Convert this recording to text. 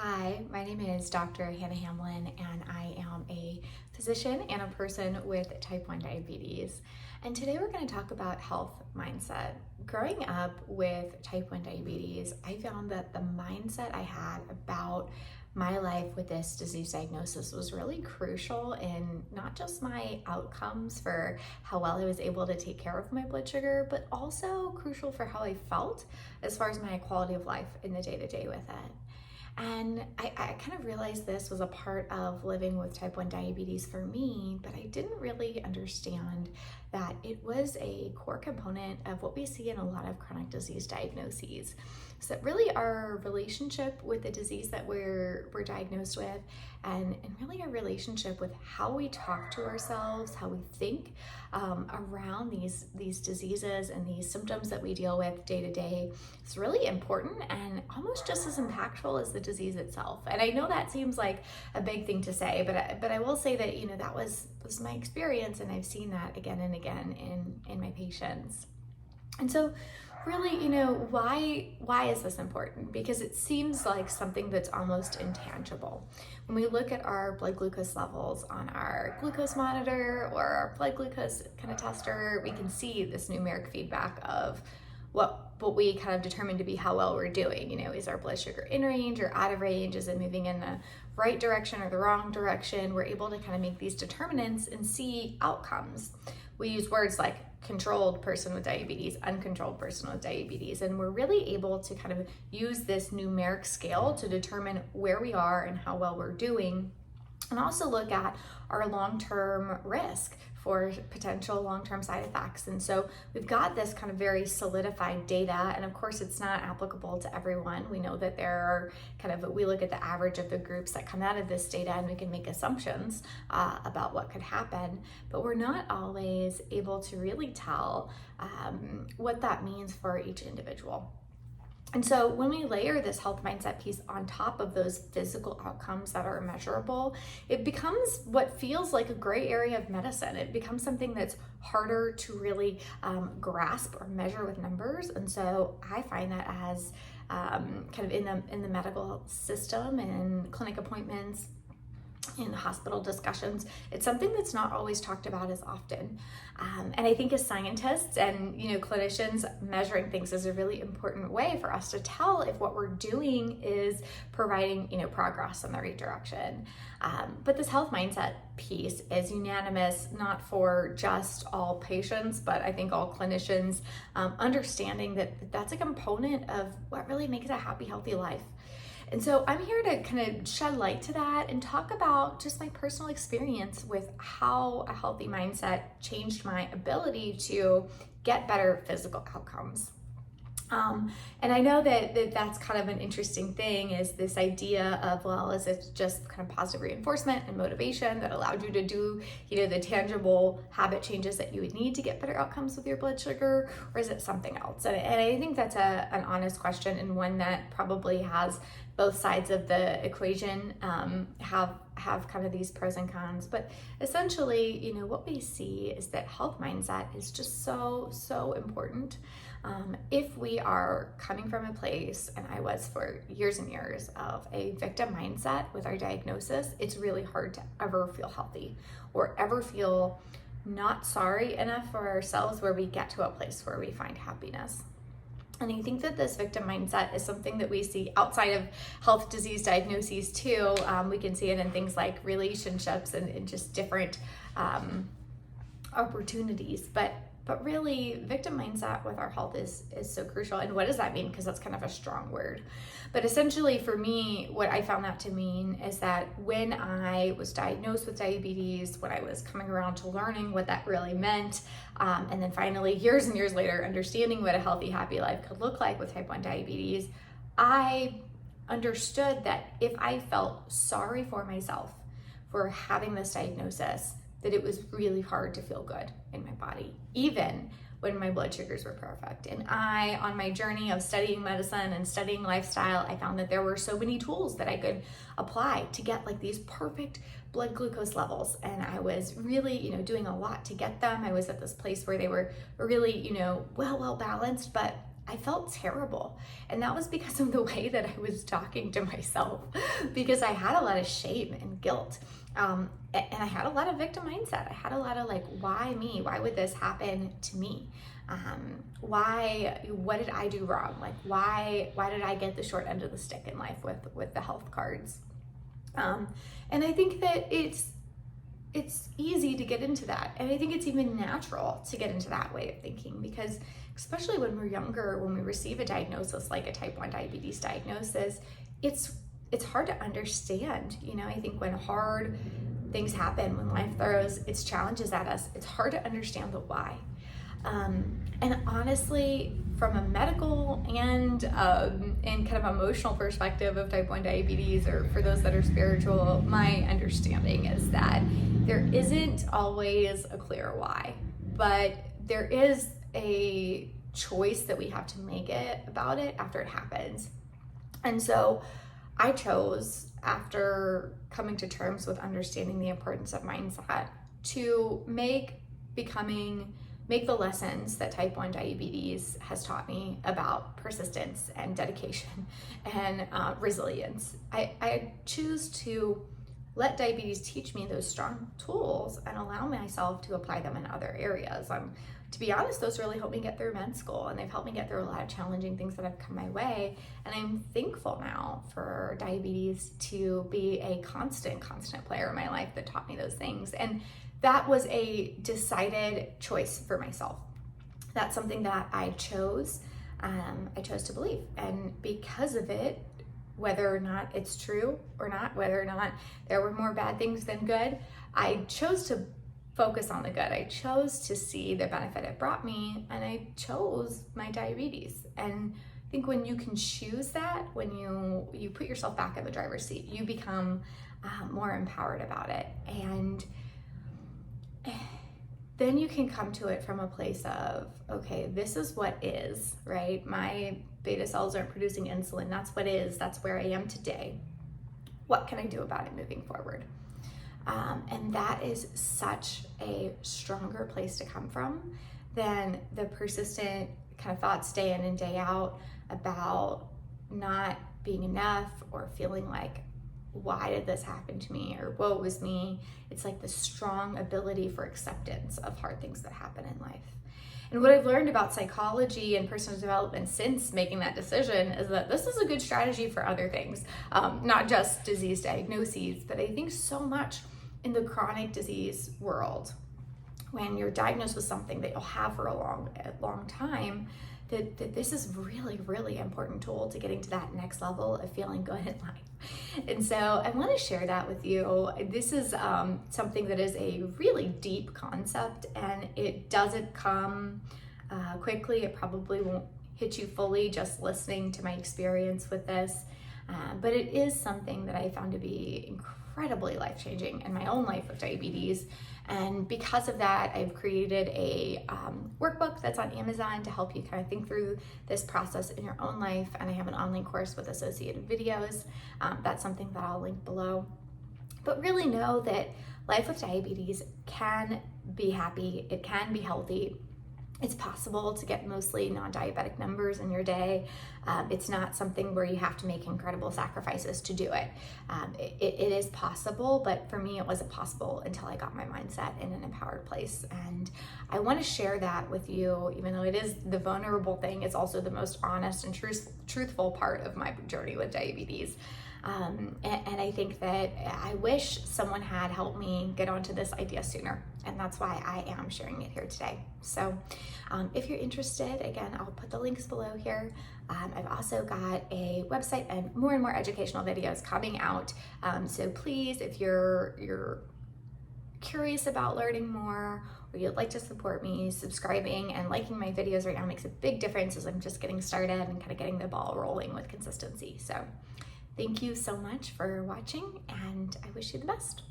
Hi, my name is Dr. Hannah Hamlin, and I am a physician and a person with type 1 diabetes. And today we're going to talk about health mindset. Growing up with type 1 diabetes, I found that the mindset I had about my life with this disease diagnosis was really crucial in not just my outcomes for how well I was able to take care of my blood sugar, but also crucial for how I felt as far as my quality of life in the day-to-day with it. And I kind of realized this was a part of living with type 1 diabetes for me, but I didn't really understand that it was a core component of what we see in a lot of chronic disease diagnoses. So that really our relationship with the disease that we're diagnosed with, and really our relationship with how we talk to ourselves, how we think around these diseases and these symptoms that we deal with day to day is really important and almost just as impactful as the disease itself. And I know that seems like a big thing to say, but I will say that that was my experience, and I've seen that again and again in my patients. And so really, why is this important? Because it seems like something that's almost intangible. When we look at our blood glucose levels on our glucose monitor or our blood glucose kind of tester, we can see this numeric feedback of what we kind of determine to be how well we're doing. Is our blood sugar in range or out of range? Is it moving in the right direction or the wrong direction? We're able to kind of make these determinants and see outcomes. We use words like controlled person with diabetes, uncontrolled person with diabetes, and we're really able to kind of use this numeric scale to determine where we are and how well we're doing, and also look at our long-term risk for potential long-term side effects. And so we've got this kind of very solidified data, and of course it's not applicable to everyone. We know that there are we look at the average of the groups that come out of this data and we can make assumptions about what could happen, but we're not always able to really tell what that means for each individual. And so when we layer this health mindset piece on top of those physical outcomes that are measurable, it becomes what feels like a gray area of medicine. It becomes something that's harder to really grasp or measure with numbers. And so I find that as kind of in the medical system and clinic appointments, in hospital discussions, it's something that's not always talked about as often. And I think as scientists and clinicians, measuring things is a really important way for us to tell if what we're doing is providing progress in the right direction. But this health mindset piece is unanimous, not for just all patients, but I think all clinicians, understanding that that's a component of what really makes a happy, healthy life. And so I'm here to kind of shed light to that and talk about just my personal experience with how a healthy mindset changed my ability to get better physical outcomes. And I know that's kind of an interesting thing, is this idea of, is it just kind of positive reinforcement and motivation that allowed you to do, the tangible habit changes that you would need to get better outcomes with your blood sugar, or is it something else? And I think that's an honest question, and one that probably has both sides of the equation, have kind of these pros and cons. But essentially, what we see is that health mindset is just so important. If we are coming from a place, and I was for years and years, of a victim mindset with our diagnosis, it's really hard to ever feel healthy or ever feel not sorry enough for ourselves where we get to a place where we find happiness. And I think that this victim mindset is something that we see outside of health disease diagnoses too. We can see it in things like relationships and just different opportunities. But really, victim mindset with our health is so crucial. And what does that mean? Because that's kind of a strong word. But essentially for me, what I found that to mean is that when I was diagnosed with diabetes, when I was coming around to learning what that really meant, and then finally years and years later, understanding what a healthy, happy life could look like with type 1 diabetes, I understood that if I felt sorry for myself for having this diagnosis, that it was really hard to feel good in my body, even when my blood sugars were perfect. And on my journey of studying medicine and studying lifestyle, I found that there were so many tools that I could apply to get like these perfect blood glucose levels. And I was really, doing a lot to get them. I was at this place where they were really, well balanced, but I felt terrible. And that was because of the way that I was talking to myself, because I had a lot of shame and guilt. And I had a lot of victim mindset. I had a lot of like, why me? Why would this happen to me? What did I do wrong? Like, why did I get the short end of the stick in life with the health cards? And I think that it's easy to get into that. And I think it's even natural to get into that way of thinking, because especially when we're younger, when we receive a diagnosis like a type 1 diabetes diagnosis, it's hard to understand. You know, I think when hard things happen, when life throws its challenges at us, it's hard to understand the why. And honestly, from a medical and kind of emotional perspective of type 1 diabetes, or for those that are spiritual, my understanding is that there isn't always a clear why, but there is a choice that we have to make about it after it happens. And so I chose, after coming to terms with understanding the importance of mindset, to make the lessons that type 1 diabetes has taught me about persistence and dedication and resilience. I choose to let diabetes teach me those strong tools and allow myself to apply them in other areas. To be honest, those really helped me get through med school, and they've helped me get through a lot of challenging things that have come my way. And I'm thankful now for diabetes to be a constant player in my life that taught me those things. And that was a decided choice for myself. That's something that I chose. I chose to believe. And because of it, whether or not it's true or not, whether or not there were more bad things than good, I chose to focus on the good. I chose to see the benefit it brought me, and I chose my diabetes. And I think when you can choose that, when you put yourself back in the driver's seat, you become more empowered about it. And then you can come to it from a place of, okay, this is what is, right? My beta cells aren't producing insulin. That's what is. That's where I am today. What can I do about it moving forward? And that is such a stronger place to come from than the persistent kind of thoughts day in and day out about not being enough, or feeling like, why did this happen to me, or woe was me. It's like the strong ability for acceptance of hard things that happen in life. And what I've learned about psychology and personal development since making that decision is that this is a good strategy for other things, not just disease diagnoses, but I think so much in the chronic disease world, when you're diagnosed with something that you'll have for a long time, that this is really important tool to getting to that next level of feeling good in life. And so I want to share that with you. This is something that is a really deep concept, and it doesn't come quickly. It probably won't hit you fully just listening to my experience with this, but it is something that I found to be incredibly life-changing in my own life with diabetes. And because of that, I've created a workbook that's on Amazon to help you kind of think through this process in your own life. And I have an online course with associated videos. That's something that I'll link below. But really know that life with diabetes can be happy. It can be healthy. It's possible to get mostly non-diabetic numbers in your day. It's not something where you have to make incredible sacrifices to do it. It is possible, but for me, it wasn't possible until I got my mindset in an empowered place. And I want to share that with you, even though it is the vulnerable thing. It's also the most honest and truthful part of my journey with diabetes. And I think that I wish someone had helped me get onto this idea sooner, and that's why I am sharing it here today. So if you're interested, again, I'll put the links below here. I've also got a website and more educational videos coming out. So please, if you're curious about learning more, or you'd like to support me, subscribing and liking my videos right now makes a big difference, as I'm just getting started and kind of getting the ball rolling with consistency. So thank you so much for watching, and I wish you the best.